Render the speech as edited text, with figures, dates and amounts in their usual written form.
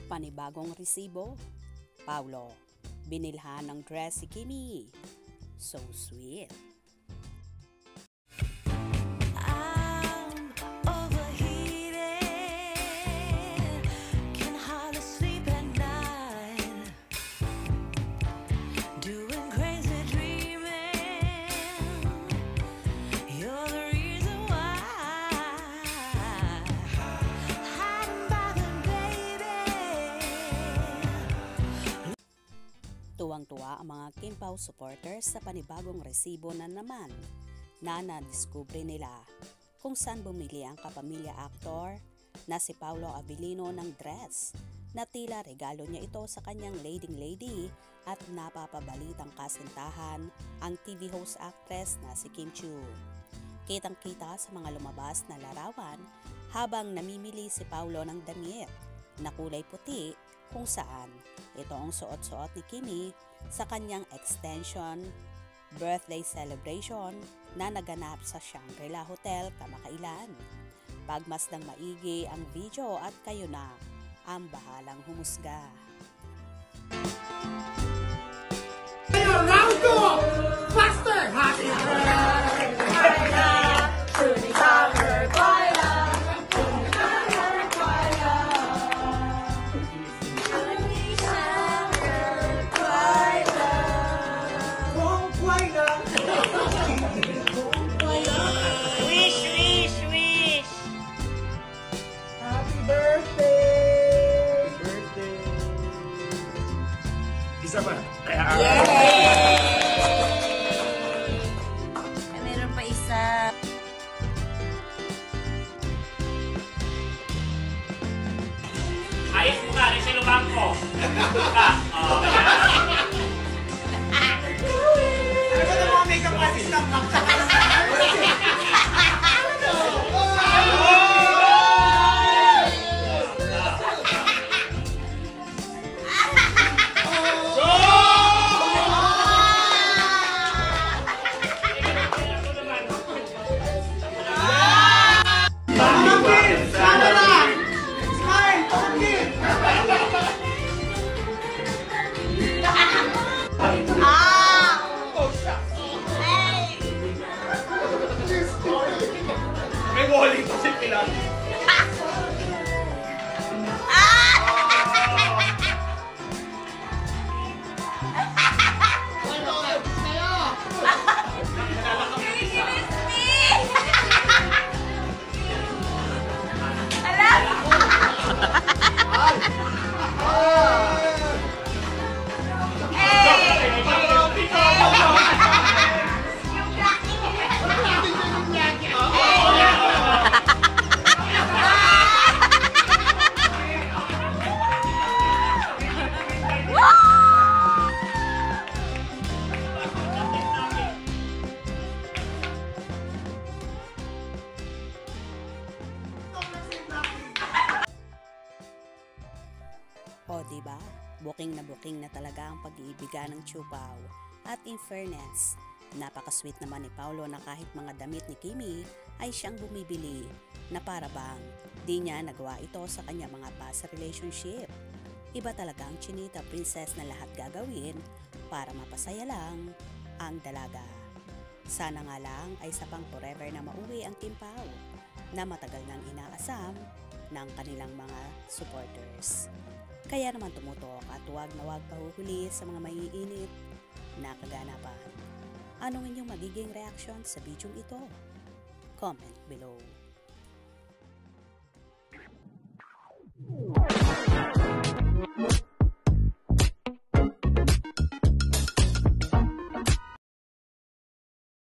Panibagong resibo, Paulo. Binilhan ng dress si Kimi. So sweet. Tuwang-tuwa ang mga Kim Pao supporters sa panibagong resibo na naman na nadiskubre nila kung saan bumili ang kapamilya actor na si Paulo Abilino ng dress na tila regalo niya ito sa kanyang leading lady at napapabalitang kasintahan ang TV host actress na si Kim Chiu. Kitang-kita sa mga lumabas na larawan habang namimili si Paulo ng damit na kulay puti kung saan ito ang suot-suot ni Kimi sa kanyang extension birthday celebration na naganap sa Shangri-La Hotel kamakailan. Pagmasdang maigi ang video at kayo na ang bahalang humusga. Round 2! Faster! Happy isa pa. Meron pa isa. Ayos mo ka rin sa lubang ko. Ano ba ito mga makeup artist ng may walling pa si Pilar. O diba, booking na talaga ang pag-iibigan ng Chiu Pao. At in fairness, napaka-sweet naman ni Paulo na kahit mga damit ni Kimi ay siyang bumibili na para bang di niya nagawa ito sa kanya mga past relationship. Iba talaga ang chinita princess na lahat gagawin para mapasaya lang ang dalaga. Sana nga lang ay sa pang forever na mauwi ang Kim Pao na matagal nang inaasam ng kanilang mga supporters. Kaya naman tumutok at huwag na huwag pahuhuli sa mga maiinit na kaganapan. Anong inyong magiging reaksyon sa video ito? Comment below.